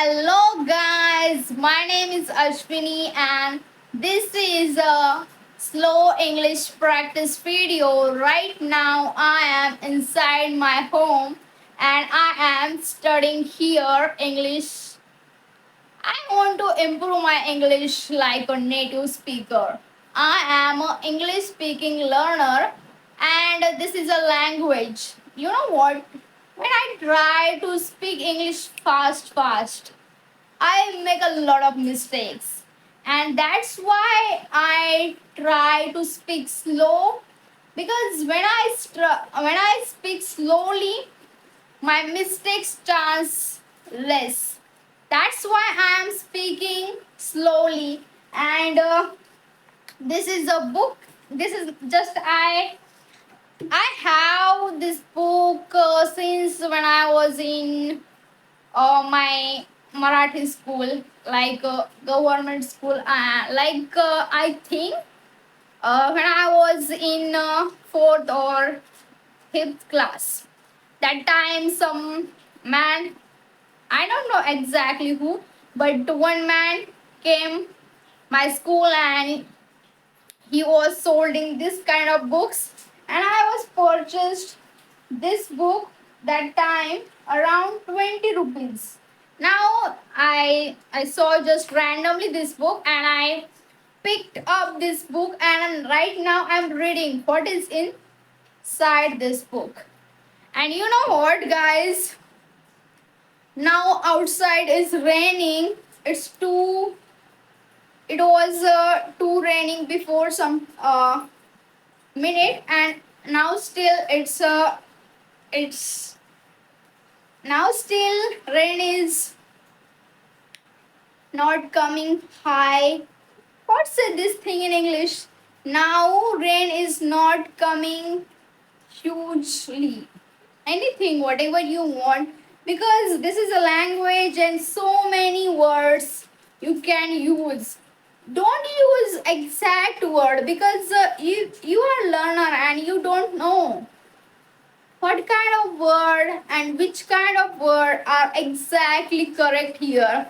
Hello guys, my name is Ashwini and this is a slow English practice video. Right now I am inside my home and I am studying here English. I want to improve my English like a native speaker. I am an English speaking learner and this is a language. You know what? When I try to speak English fast, I make a lot of mistakes, and that's why I try to speak slow because when I speak slowly, my mistakes chance less. That's why I am speaking slowly, and this is a book. This is just I have this book since when I was in my Marathi school, like government school. I think when I was in fourth or fifth class, that time some man, I don't know exactly who, but one man came my school and he was solding this kind of books, and I was purchased this book that time around 20 rupees. Now I saw just randomly this book and I picked up this book, and right now I'm reading what is inside this book. And you know what, guys, now outside is raining. It was too raining before some minute, and now still it's now still rain is not coming high. What's this thing in English? Now rain is not coming hugely. Anything, whatever you want, because this is a language and so many words you can use. Don't use exact word because you are learner and you don't know what kind of word and which kind of word are exactly correct here,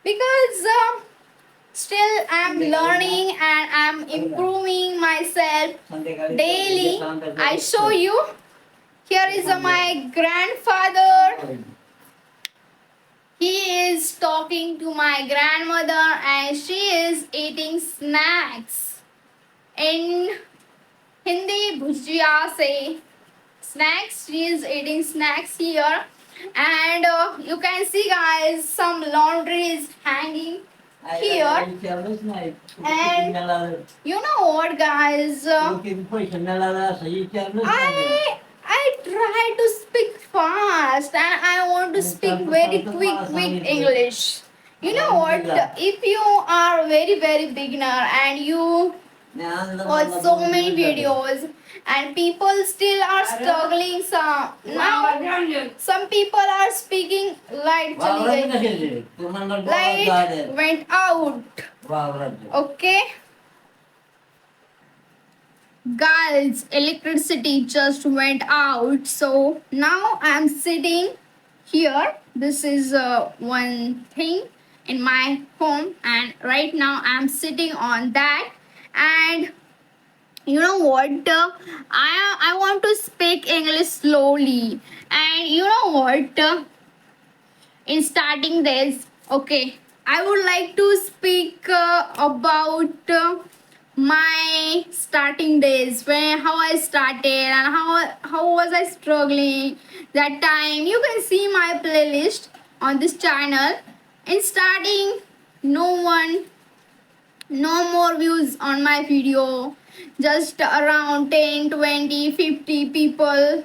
because still I'm learning and I'm improving myself daily. I show you, here is my grandfather. He is talking to my grandmother and she is eating snacks. In Hindi, bhujia say snacks. She is eating snacks here, and you can see, guys, some laundry is hanging here. And you know what, guys, I try to speak fast and I want to speak very quick English. You know what, if you are very beginner and you watch so many videos and people still are struggling, some people are speaking light light went out. Okay guys, electricity just went out, so now I'm sitting here. This is one thing in my home, and right now I'm sitting on that. And you know what, I want to speak English slowly. And you know what, in starting this, okay, I would like to speak about my starting days, when how I started and how was I struggling that time. You can see my playlist on this channel. In starting, no more views on my video, just around 10, 20, 50 people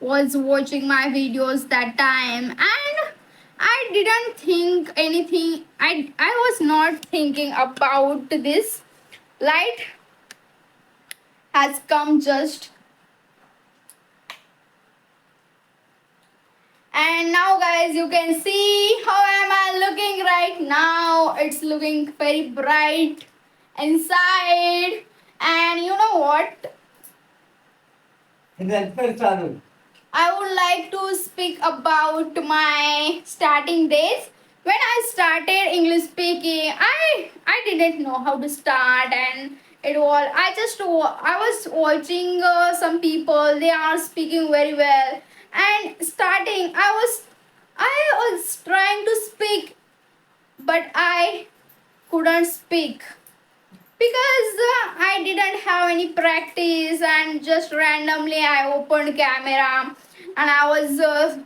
was watching my videos that time, and I didn't think anything. I was not thinking about this. Light has come just, and now, guys, you can see how am I looking right now. It's looking very bright inside. And you know what, I would like to speak about my starting days. when I started English speaking, I didn't know how to start, and it was I was watching some people, they are speaking very well, and starting I was trying to speak, but I couldn't speak because I didn't have any practice, and just randomly I opened camera and I was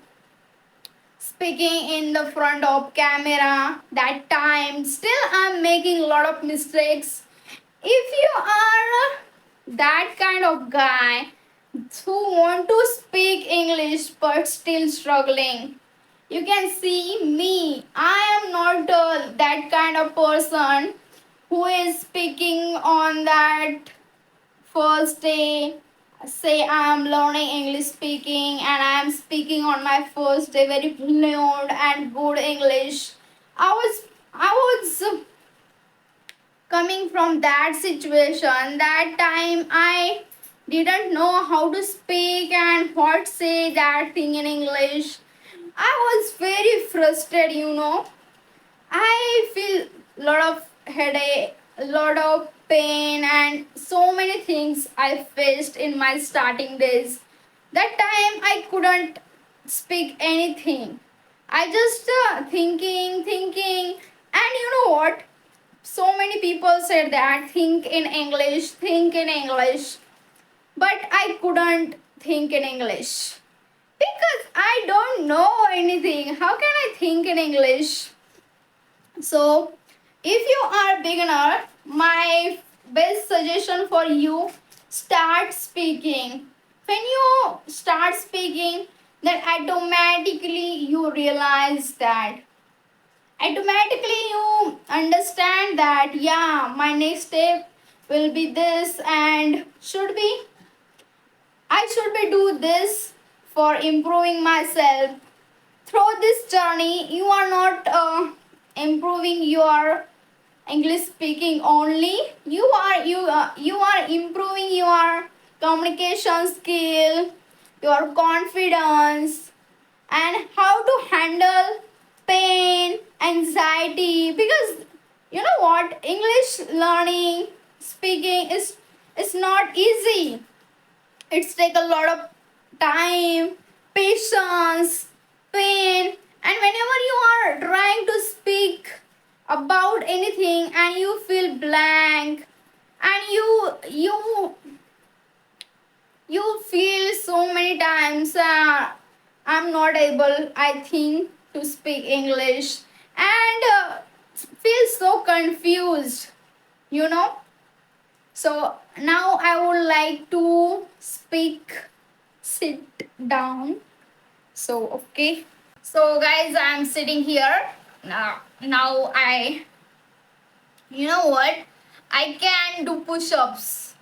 speaking in the front of camera that time. Still I'm making a lot of mistakes. If you are that kind of guy who want to speak English but still struggling, you can see me. I am not that kind of person who is speaking on that first day. Say I am learning English speaking and I am speaking on my first day very fluent and good English. I was coming from that situation. That time I didn't know how to speak and what say that thing in English. I was very frustrated, I feel a lot of headache, a lot of pain, and so many things I faced in my starting days. That time I couldn't speak anything. I just thinking, and you know what? So many people said that think in English, but I couldn't think in English because I don't know anything. How can I think in English? So, if you are a beginner, my best suggestion for you, start speaking. When you start speaking, then automatically you realize that automatically you understand that yeah, my next step will be this, and I should be do this for improving myself. Through this journey, you are not improving your English speaking only. You are improving your communication skill, your confidence, and how to handle pain, anxiety. Because you know what, English learning, speaking is not easy. It's take a lot of time, patience, pain, and whenever you are trying to speak about anything and you feel blank, and you feel so many times I'm not able, I think, to speak English, and feel so confused, you know. So now I would like to sit down. So okay. So guys, I'm sitting here. Now you know what? I can do push-ups.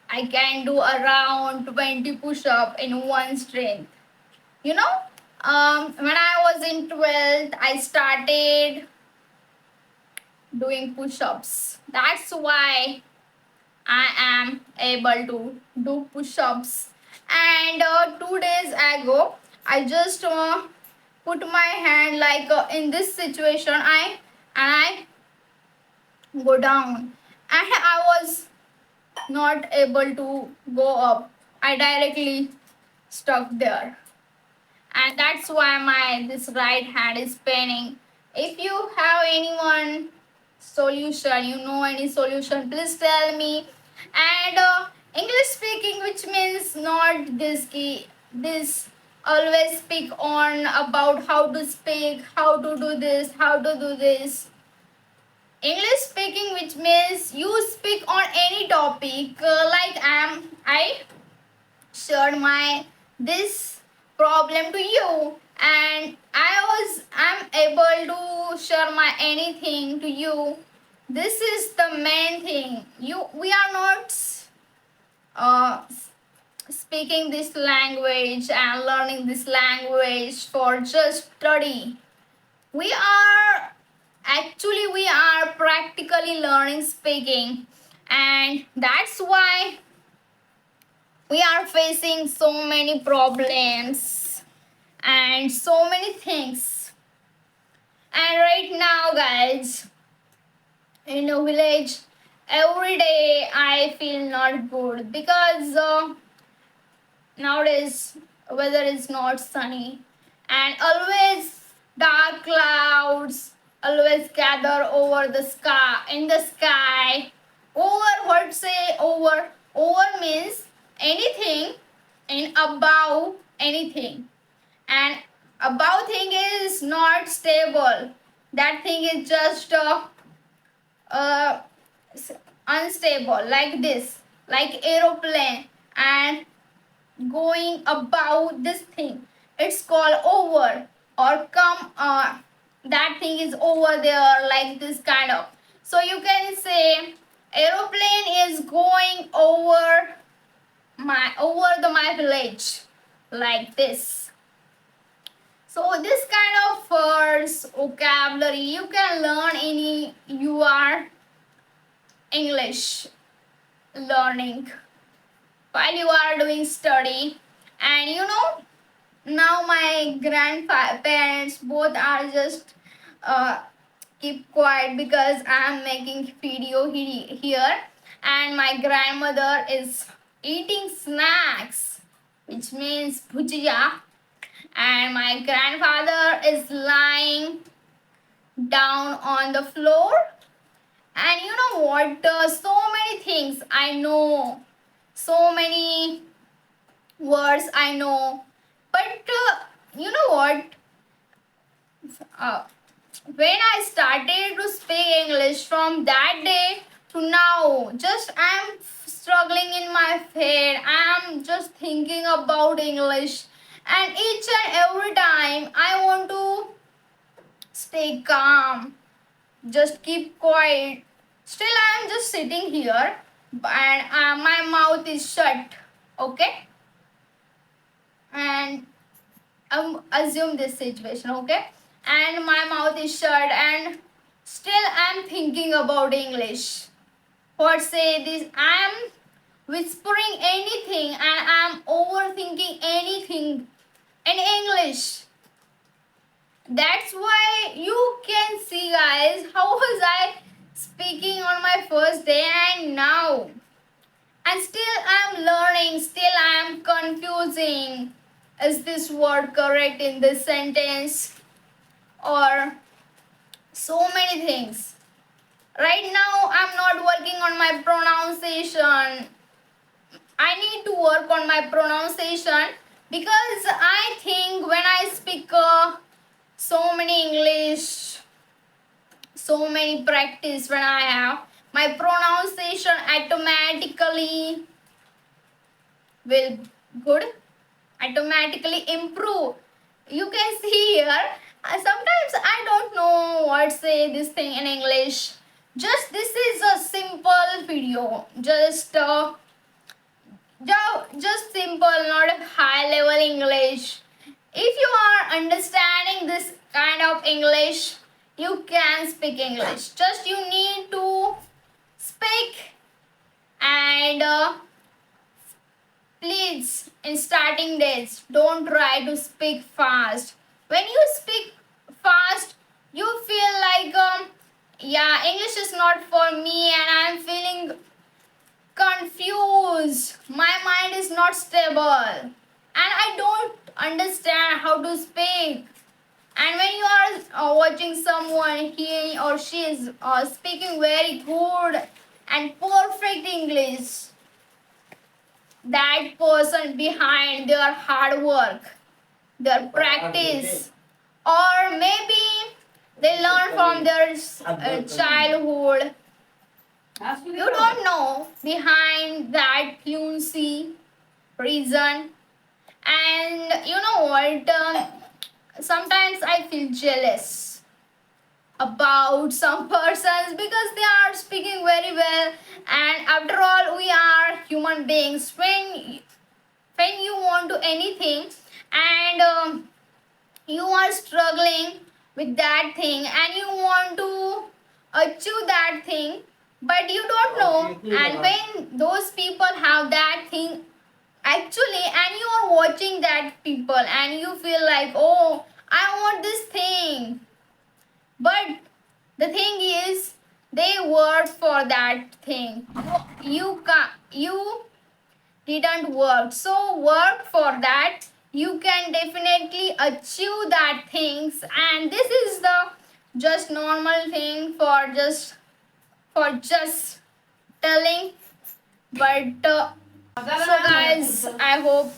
I can do around 20 push-up in one strength. You know, when I was in 12th, I started doing push-ups. That's why I am able to do push-ups. And 2 days ago, I just put my hand like in this situation. I go down, and I was not able to go up. I directly stuck there, and that's why my this right hand is paining. If you have anyone solution, you know any solution, please tell me. And English speaking, which means not this key, this always speak on about how to speak, how to do this, how to do this. English speaking, which means you speak on any topic, like I shared my this problem to you, and I'm able to share my anything to you. This is the main thing. We are not uh, speaking this language and learning this language for just study. We are practically learning speaking, and that's why we are facing so many problems and so many things. And right now, guys, in a village, every day I feel not good because nowadays weather is not sunny and always dark clouds always gather over the sky in the sky. Over, what say over? Over means anything in above anything, and above thing is not stable. That thing is just uh, unstable, like this, like aeroplane, and going above this thing, it's called over. Or come, that thing is over there, like this kind of. So you can say aeroplane is going over my village, like this. So this kind of words, vocabulary you can learn in your English learning while you are doing study. And now my grandparents both are just keep quiet because I am making video here, and my grandmother is eating snacks, which means bhujia, and my grandfather is lying down on the floor. And you know what, so many things I know, so many words I know, but you know what, uh, when I started to speak English, from that day to now, just I'm struggling in my head. I'm just thinking about English, and each and every time I want to stay calm, just keep quiet. Still, I'm just sitting here, and my mouth is shut. Okay, and assume this situation. Okay, and my mouth is shut, and still I'm thinking about English. What say this? I'm whispering anything, and I'm overthinking anything in English. That's why you can see, guys, how was I speaking on my first day and now. And still I'm learning, still I'm confusing. Is this word correct in this sentence? Or so many things. Right now I'm not working on my pronunciation. I need to work on my pronunciation because I think when I speak so many English, so many practice when I have, my pronunciation automatically will good, automatically improve. You can see here, sometimes I don't know what say this thing in English. Just this is a simple video, just simple, not a high level English. If you are understanding this kind of English, you can speak English. Just you need to speak, and please, in starting days, don't try to speak fast. When you speak fast, you feel like yeah, English is not for me, and I'm feeling confused. My mind is not stable, and I don't understand how to speak. And when you are watching someone, he or she is speaking very good and perfect English, that person behind their hard work, their practice, or maybe they learn from their childhood. You don't know behind that fluency reason. And you know what? Sometimes I feel jealous about some persons because they are speaking very well, and after all, we are human beings. When you want to anything, and you are struggling with that thing, and you want to achieve that thing, but you don't know. And when those people have that thing actually, and you are watching that people, and you feel like, oh, I want this thing, but the thing is they work for that thing. You didn't work, so work for that. You can definitely achieve that things, and this is the just normal thing for just telling. But so guys, I hope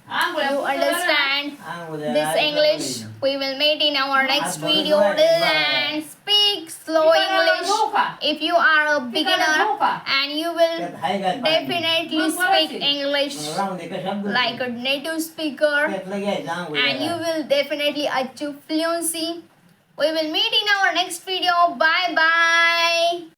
you understand this English. We will meet in our next video. Till then, speak slow English. If you are a beginner and you will definitely speak English like a native speaker, and you will definitely achieve fluency. We will meet in our next video. Bye bye.